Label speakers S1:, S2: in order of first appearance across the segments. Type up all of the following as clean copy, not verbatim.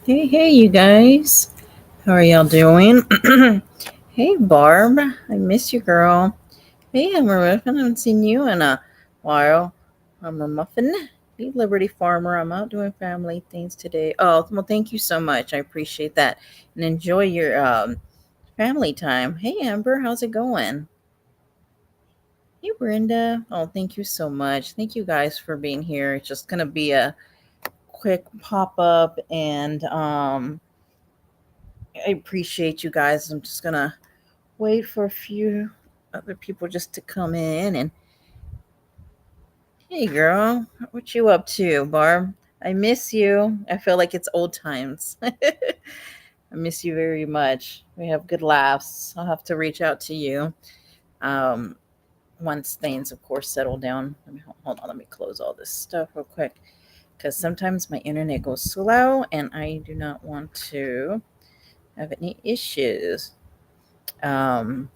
S1: Hey, you guys. How are y'all doing? Hey, Barb. I miss you, girl. Hey, I'm a muffin. I haven't seen you in a while. I'm a muffin. Hey, Liberty Farmer. I'm out doing family things today. Oh, well, thank you so much. I appreciate that. And enjoy your family time. Hey, Amber. How's it going? Hey, Brenda. Oh, thank you so much. Thank you guys for being here. It's just going to be a quick pop up and I appreciate you guys. I'm just gonna wait for a few other people just to come in. And hey, girl, what you up to, Barb? I miss you. I feel like it's old times. I miss you very much. We have good laughs. I'll have to reach out to you um, once things, of course, settle down. Hold on. Let me close all this stuff real quick because sometimes my internet goes slow, and I do not want to have any issues. Um,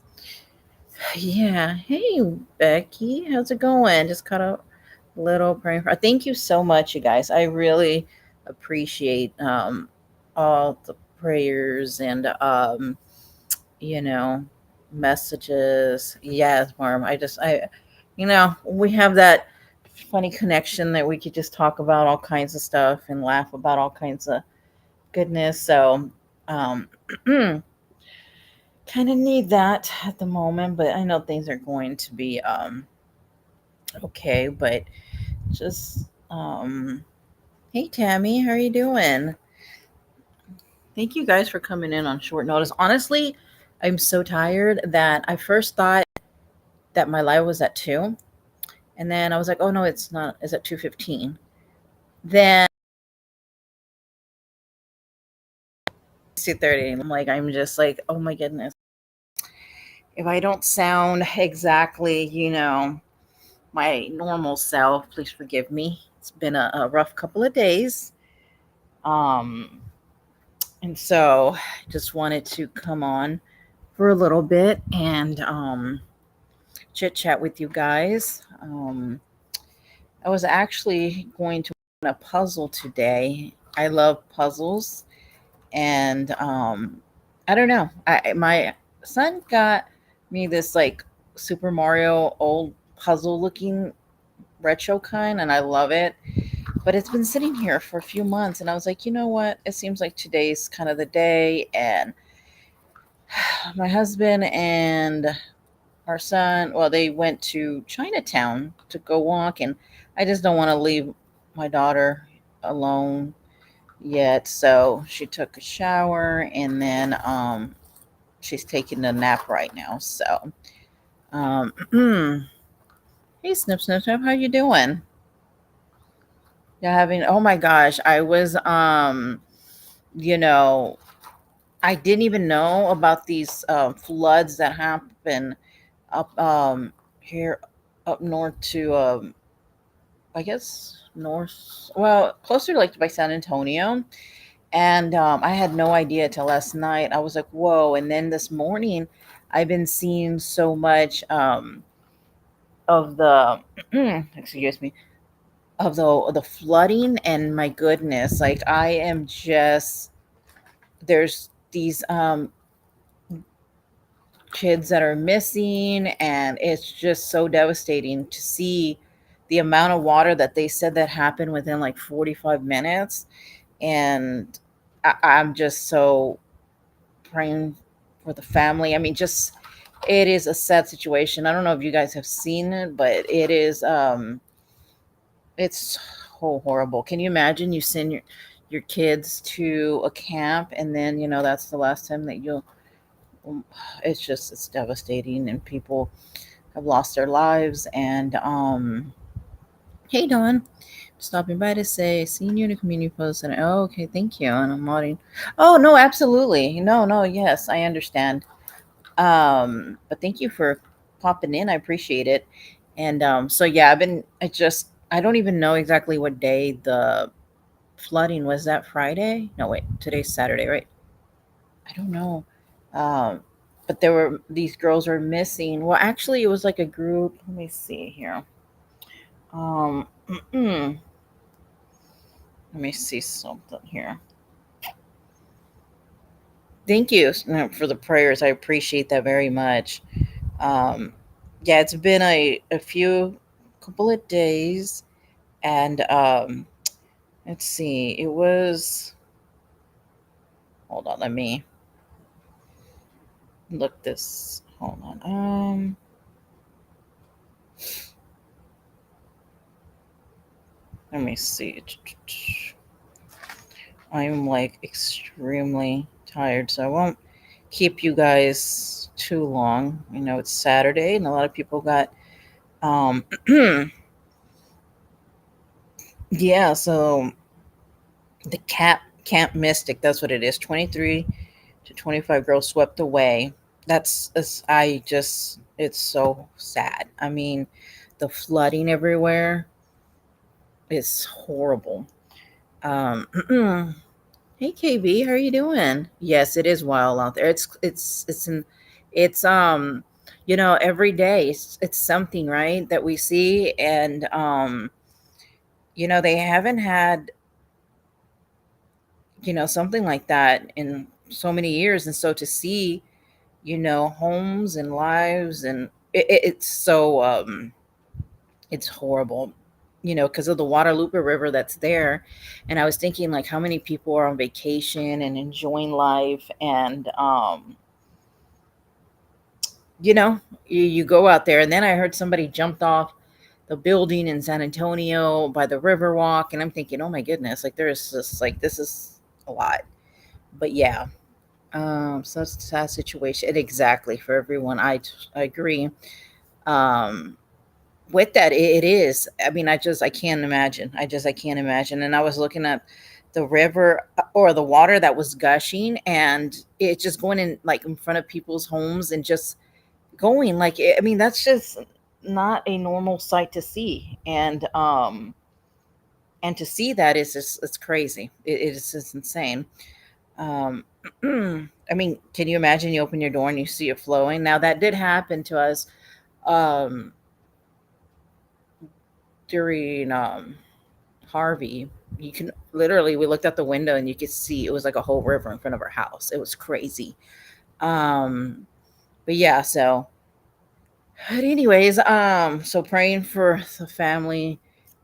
S1: Yeah. Hey, Becky. How's it going? Just caught a little praying for. Thank you so much, you guys. I really appreciate all the prayers and you know messages. Yes, Marm. We have that funny connection that we could just talk about all kinds of stuff and laugh about all kinds of goodness. So, um, kind of need that at the moment, but I know things are going to be okay, but just hey Tammy, how are you doing? Thank you guys for coming in on short notice. Honestly, I'm so tired that I first thought that my live was at 2, and then I was like, "Oh no, it's not. It's at 2:15." Then 2:30. I'm just like, "Oh my goodness. If I don't sound exactly, my normal self, please forgive me. It's been a rough couple of days." Um and so just wanted to come on for a little bit and chit chat with you guys. I was actually going to win a puzzle today. I love puzzles, and I don't know. My son got me this like Super Mario old puzzle looking retro kind, and I love it. But it's been sitting here for a few months, and I was like, you know what? It seems like today's kind of the day, and my husband and our son, well, they went to Chinatown to go walk, and I just don't want to leave my daughter alone yet. So she took a shower, and then she's taking a nap right now. So, um, hey, Snip Snip Snip, how you doing? Yeah, having, oh my gosh, I was, you know, I didn't even know about these floods that happen up here up north to I guess north, well, closer like by San Antonio. And I had no idea till last night. I was like, whoa. And then this morning, I've been seeing so much of the, excuse me, of the flooding. And my goodness, like I am just, there's these kids that are missing. And it's just so devastating to see the amount of water that they said that happened within like 45 minutes. And I'm just so praying for the family. I mean, just it is a sad situation. I don't know if you guys have seen it, but it's so horrible. Can you imagine you send your kids to a camp and then that's the last time that you'll it's devastating and people have lost their lives. And hey Don, stopping by to say, seeing you in a community post. And oh, okay, thank you. And I'm nodding. Oh no, absolutely. No, yes, I understand. But thank you for popping in. I appreciate it. And so yeah, I don't even know exactly what day the flooding was. That Friday? No, wait, today's Saturday, right? I don't know. Um, but there were these girls were missing. Well, actually, it was like a group. Let me see here. Let me see something here. Thank you for the prayers. I appreciate that very much. Um, yeah, it's been a few couple of days, and let's see, it was. Hold on, let me look this. Hold on. Let me see. I'm like extremely tired, so I won't keep you guys too long. You know, it's Saturday, and a lot of people got um yeah, so the Camp Mystic, that's what it is. 23 to 25 girls swept away. I just, it's so sad. I mean, the flooding everywhere is horrible. Um Hey KB, how are you doing? Yes, it is wild out there. It's every day it's something, right, that we see. And they haven't had, something like that in so many years. And so to see, homes and lives, and it's horrible, because of the Guadalupe River that's there. And I was thinking, like, how many people are on vacation and enjoying life, and you know, you go out there. And then I heard somebody jumped off the building in San Antonio by the Riverwalk, and I'm thinking, oh my goodness, like there's just like this is a lot. But yeah, such a sad situation. And exactly, for everyone, I agree. Um, with that, it is. I mean, I can't imagine. I can't imagine. And I was looking at the river, or the water that was gushing, and it just going in, like, in front of people's homes, and just going like, I mean, that's just not a normal sight to see. And to see that is just, it's crazy. It is just insane. um I mean, can you imagine, you open your door and you see it flowing? Now, that did happen to us um during Harvey. You can literally, we looked out the window and you could see it was like a whole river in front of our house. It was crazy. But yeah, but anyways, so praying for the family,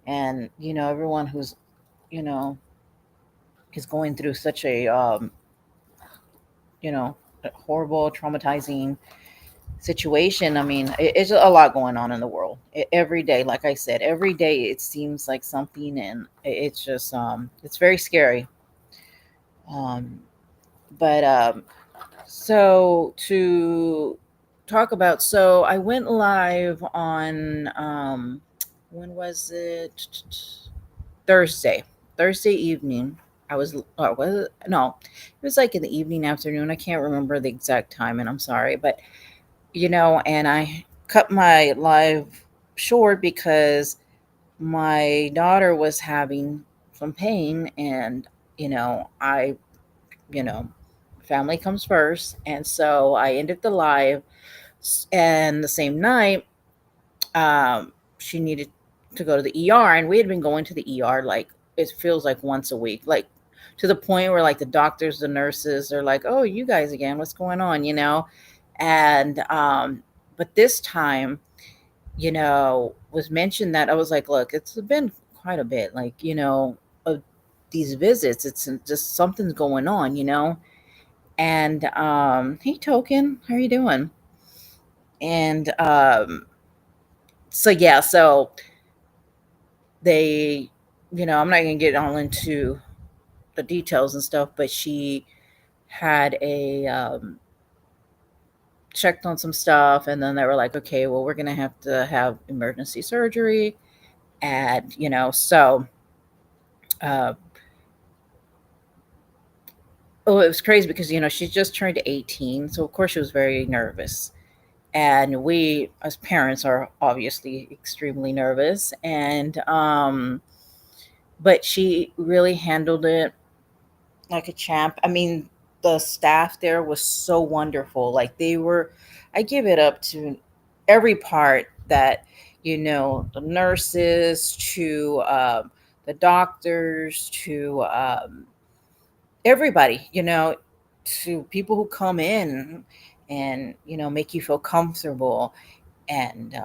S1: and everyone who's, you know is going through such you know a horrible, traumatizing situation. I mean, it's a lot going on in the world. Every day, like I said, every day it seems like something, and it's just it's very scary. um but so to talk about, so I went live on when was it? Thursday. Thursday evening. I was it? No, it was like in the evening, afternoon. I can't remember the exact time, and I'm sorry. But and I cut my live short because my daughter was having some pain, and I, you know, family comes first. And so I ended the live, and the same night, she needed to go to the ER, and we had been going to the ER, like, it feels like once a week, like, to the point where, like, the doctors, the nurses are like, "Oh, you guys again? What's going on?" And but this time, was mentioned that I was like, "Look, it's been quite a bit, like, of these visits. It's just something's going on." And hey, Token, how are you doing? And so yeah, so they, I'm not gonna get all into the details and stuff, but she had a checked on some stuff, and then they were like, okay, well, we're gonna have to have emergency surgery. And uh oh, it was crazy because she just turned 18, so of course she was very nervous. And we, as parents, are obviously extremely nervous. And but she really handled it like a champ. I mean, the staff there was so wonderful. Like, I give it up to every part, that the nurses, to the doctors, to everybody, to people who come in and, make you feel comfortable, and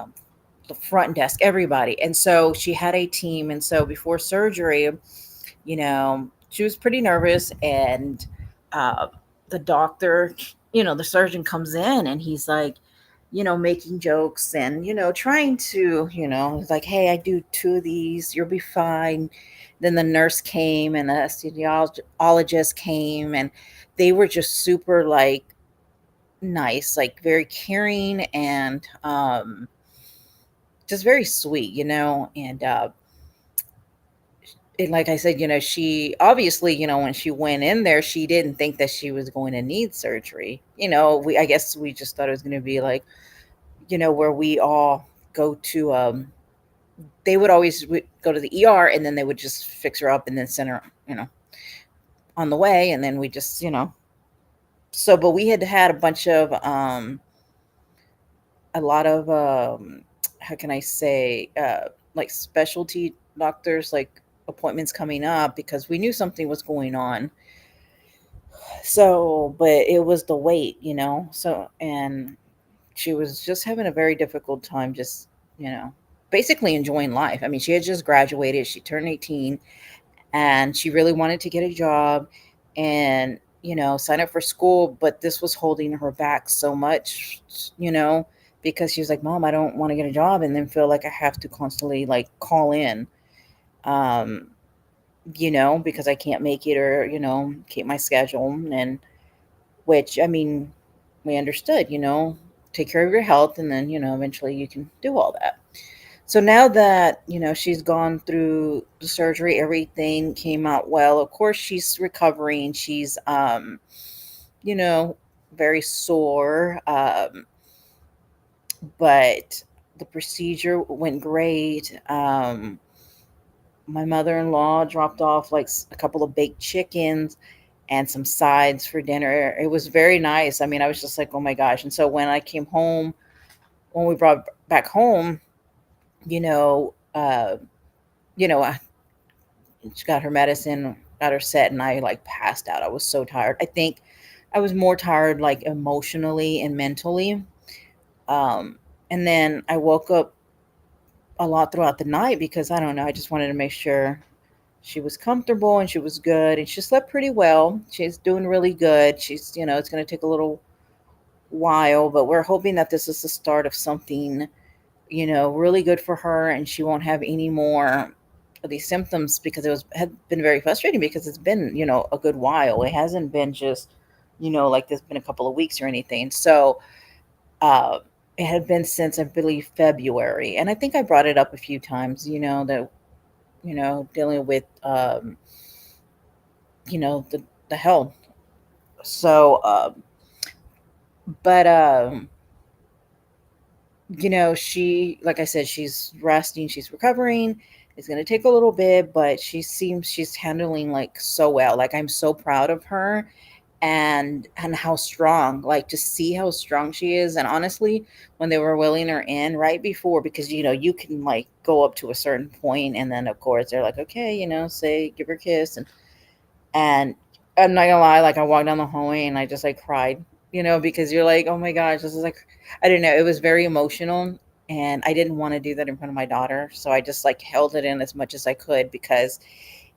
S1: the front desk, everybody. And so she had a team. And so before surgery, she was pretty nervous. And uh, the doctor, the surgeon comes in, and he's like, making jokes, and, trying to, like, hey, I do two of these, you'll be fine. Then the nurse came, and the anesthesiologist came, and they were just super, like, nice, like very caring, and just very sweet, and like I said, she obviously, when she went in there, she didn't think that she was going to need surgery. I guess we just thought it was going to be like, where we all go to, they would always go to the ER, and then they would just fix her up and then send her, on the way. And then we just, so, but we had had a lot of, how can I say, like specialty doctors, like appointments coming up, because we knew something was going on. So, but it was the wait, so, and she was just having a very difficult time, just, you know, basically enjoying life. I mean, she had just graduated, she turned 18, and she really wanted to get a job and, sign up for school. But this was holding her back so much, you know, because she was like, Mom, I don't want to get a job and then feel like I have to constantly like call in, um, because I can't make it, or, keep my schedule. And which, I mean, we understood, take care of your health, and then, eventually you can do all that. So now that, she's gone through the surgery, everything came out well. Of course, she's recovering. She's, you know, very sore. But the procedure went great. My mother-in-law dropped off like a couple of baked chickens and some sides for dinner. It was very nice. I mean, I was just like, oh my gosh. And so when I came home, when we brought back home, you know, uh, I she got her medicine, got her set, and I like passed out. I was so tired. I think I was more tired like emotionally and mentally. Um, and then I woke up a lot throughout the night because I don't know, I just wanted to make sure she was comfortable and she was good, and she slept pretty well. She's doing really good. She's, it's going to take a little while, but we're hoping that this is the start of something, really good for her, and she won't have any more of these symptoms, because had been very frustrating, because it's been, a good while. It hasn't been just, like there's been a couple of weeks or anything. So, uh, it had been since, I believe, February. And I think I brought it up a few times, that, dealing with, the health. So, but, she, like I said, she's resting, she's recovering. It's going to take a little bit, but she seems she's handling like so well. Like, I'm so proud of her, and how strong, like, to see how strong she is. And honestly, when they were wheeling her in right before, because, you can like go up to a certain point, and then of course they're like, okay, say, give her a kiss. And I'm not gonna lie, like, I walked down the hallway and I just like cried, because you're like, oh my gosh, this is like, I don't know, it was very emotional. And I didn't want to do that in front of my daughter. So I just like held it in as much as I could, because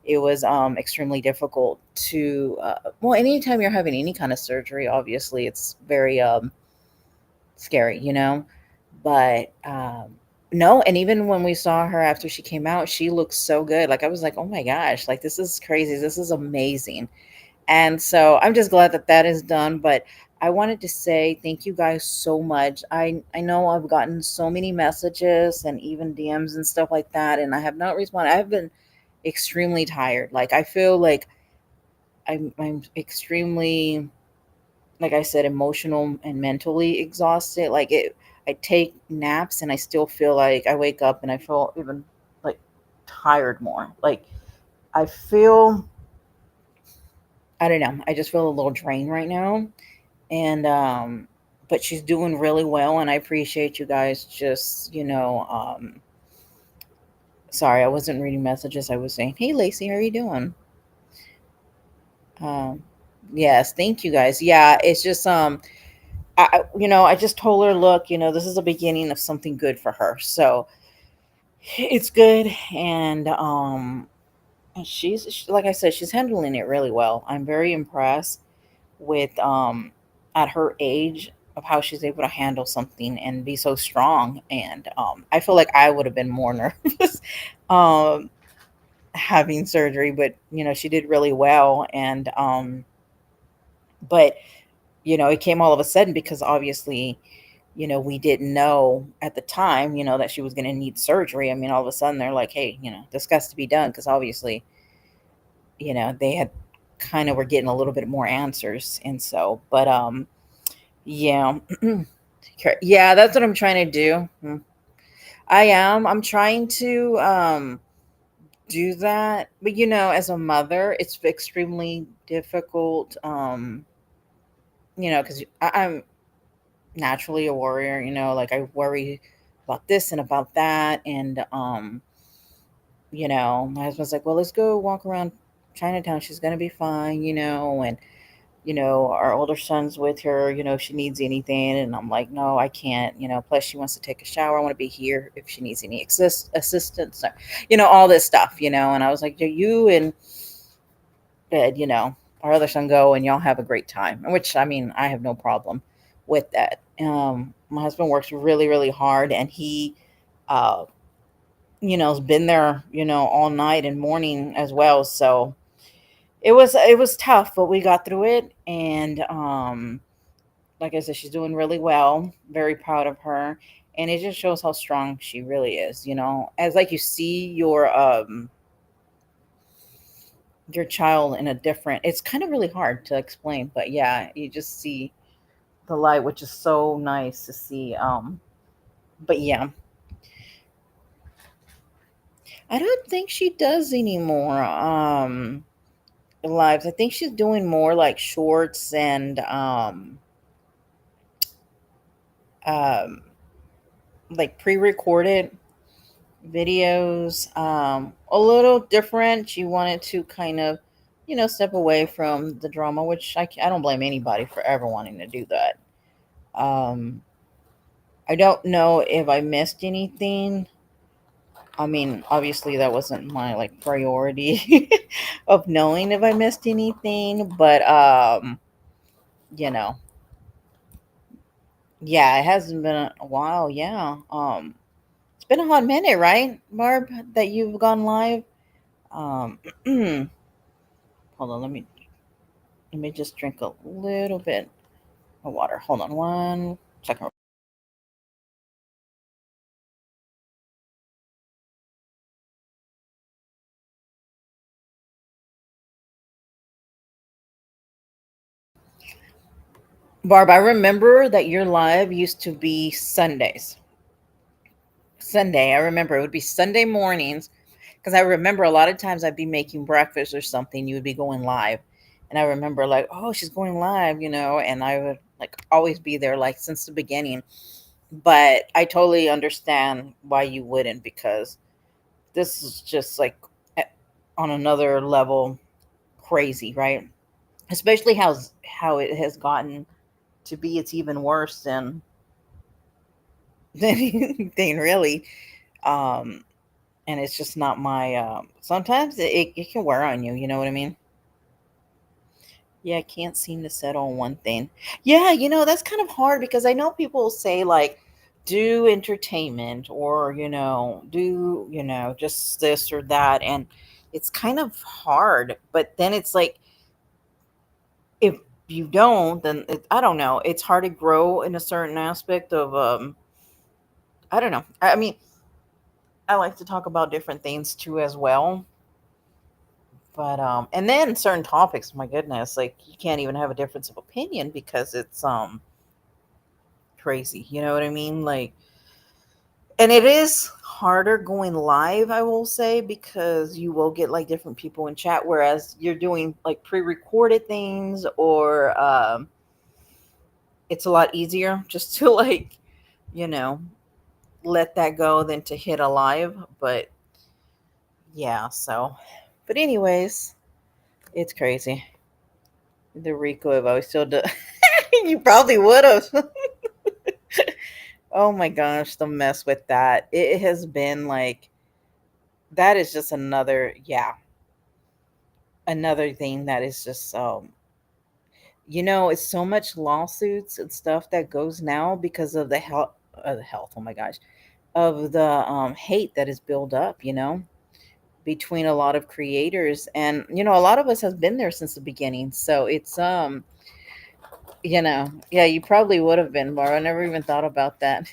S1: it was extremely difficult to, well, anytime you're having any kind of surgery, obviously it's very scary, But no, and even when we saw her after she came out, she looked so good. Like, I was like, oh my gosh, like, this is crazy. This is amazing. And so I'm just glad that that is done. But I wanted to say thank you guys so much. I know I've gotten so many messages and even DMs and stuff like that, and I have not responded. I've been extremely tired. Like, I feel like I'm extremely, like I said, emotional and mentally exhausted. Like, I take naps and I still feel like I wake up and I feel even like tired more. Like, I feel, I don't know. I just feel a little drained right now. And but she's doing really well, and I appreciate you guys just, sorry, I wasn't reading messages. I was saying, "Hey Lacey, how are you doing?" Um Yes, thank you guys. Yeah, it's just I just told her, look, this is the beginning of something good for her. So it's good, and like I said, she's handling it really well. I'm very impressed with at her age of how she's able to handle something and be so strong. And I feel like I would have been more nervous um having surgery, but she did really well. And but it came all of a sudden because obviously, we didn't know at the time, that she was going to need surgery. I mean, all of a sudden they're like, hey, this has to be done because obviously, they had kind of were getting a little bit more answers. And so, but yeah. Yeah, that's what I'm trying to do. I am. I'm trying to do that. But as a mother, it's extremely difficult. Because I'm naturally a warrior, like I worry about this and about that. And my husband's like, well, let's go walk around Chinatown. She's gonna be fine, and our older son's with her, if she needs anything. And I'm like, no, I can't, plus she wants to take a shower. I want to be here if she needs any assistance, or, all this stuff, and I was like, do you and Ed, our other son go and y'all have a great time, which I mean, I have no problem with that. My husband works really, really hard, and he, uh, has been there, all night and morning as well. So it was tough, but we got through it. And like I said, she's doing really well. Very proud of her. And it just shows how strong she really is, as like you see your child in a different, it's kind of really hard to explain, but yeah, you just see the light, which is so nice to see. But yeah, I don't think she does anymore. Lives. I think she's doing more like shorts and um like pre-recorded videos, a little different. She wanted to kind of, step away from the drama, which I don't blame anybody for ever wanting to do that. Um, I don't know if I missed anything. I mean, obviously that wasn't my like priority of knowing if I missed anything, but you know, yeah, it hasn't been a while. Yeah, it's been a hot minute, right, Barb, that you've gone live. Um, hold on, let me just drink a little bit of water. Hold on one second. Barb, I remember that your live used to be Sundays. Sunday, I remember it would be Sunday mornings because I remember a lot of times I'd be making breakfast or something. You would be going live, and I remember like, oh, she's going live, and I would like always be there like since the beginning. But I totally understand why you wouldn't, because this is just like eh, on another level crazy, right? Especially how it has gotten to be. It's even worse than anything really. Um, and it's just not my. Sometimes it can wear on you. You know what I mean? Yeah, I can't seem to settle on one thing. Yeah, that's kind of hard because I know people say like do entertainment or do just this or that, and it's kind of hard. But then it's like if you don't, then I don't know. It's hard to grow in a certain aspect of I don't know. I mean, I like to talk about different things too as well. But and then certain topics, my goodness, like you can't even have a difference of opinion because it's crazy. You know what I mean? Like, and it is harder going live, I will say, because you will get like different people in chat, whereas you're doing like pre-recorded things, or it's a lot easier just to like, you know, let that go than to hit a live. But yeah, so but anyways, it's crazy. The Rico, if I was still do, you probably would have. Oh my gosh, the mess with that. It has been like that is just another, yeah, another thing that is just it's so much lawsuits and stuff that goes now because of the health, oh my gosh, of the hate that is built up, between a lot of creators. And a lot of us has been there since the beginning, so it's yeah, you probably would have been, Bar. I never even thought about that.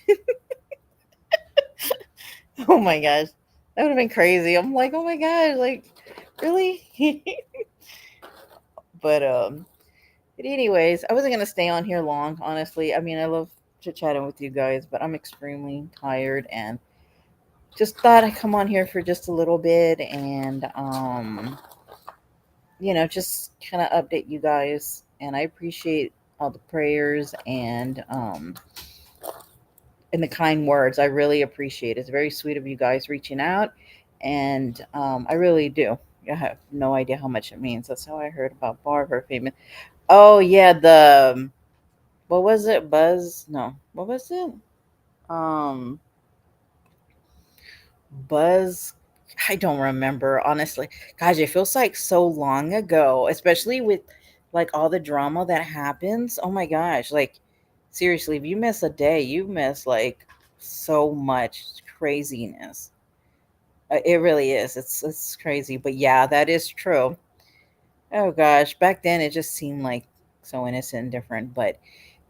S1: Oh my gosh. That would have been crazy. I'm like, oh my gosh, like really? But anyways, I wasn't gonna stay on here long, honestly. I mean, I love chit chatting with you guys, but I'm extremely tired and just thought I'd come on here for just a little bit and just kind of update you guys. And I appreciate all the prayers and the kind words. I really appreciate it. It's very sweet of you guys reaching out, and I really do. I have no idea how much it means. That's how I heard about Barb, her famous. Oh yeah, the what was it? Buzz? No, what was it? Um, Buzz. I don't remember honestly. Gosh, it feels like so long ago, especially with like all the drama that happens. Oh my gosh, like seriously, if you miss a day, you miss like so much craziness. It really is. It's crazy, but yeah, that is true. Oh gosh, back then it just seemed like so innocent and different. But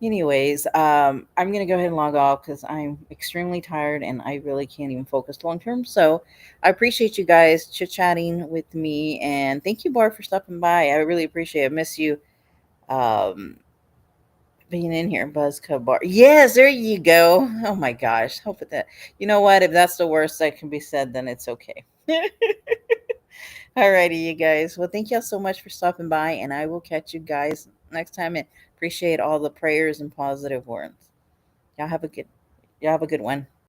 S1: anyways, I'm gonna go ahead and log off because I'm extremely tired and I really can't even focus long term. So I appreciate you guys chit chatting with me, and thank you, Barb, for stopping by. I really appreciate it. Miss you um being in here, Buzzcut Bar. Yes, there you go. Oh my gosh. Hope that you know what? If that's the worst that can be said, then it's okay. Alrighty, you guys. Well, thank y'all so much for stopping by, and I will catch you guys next time. And appreciate all the prayers and positive words. Y'all have a good. Y'all have a good one.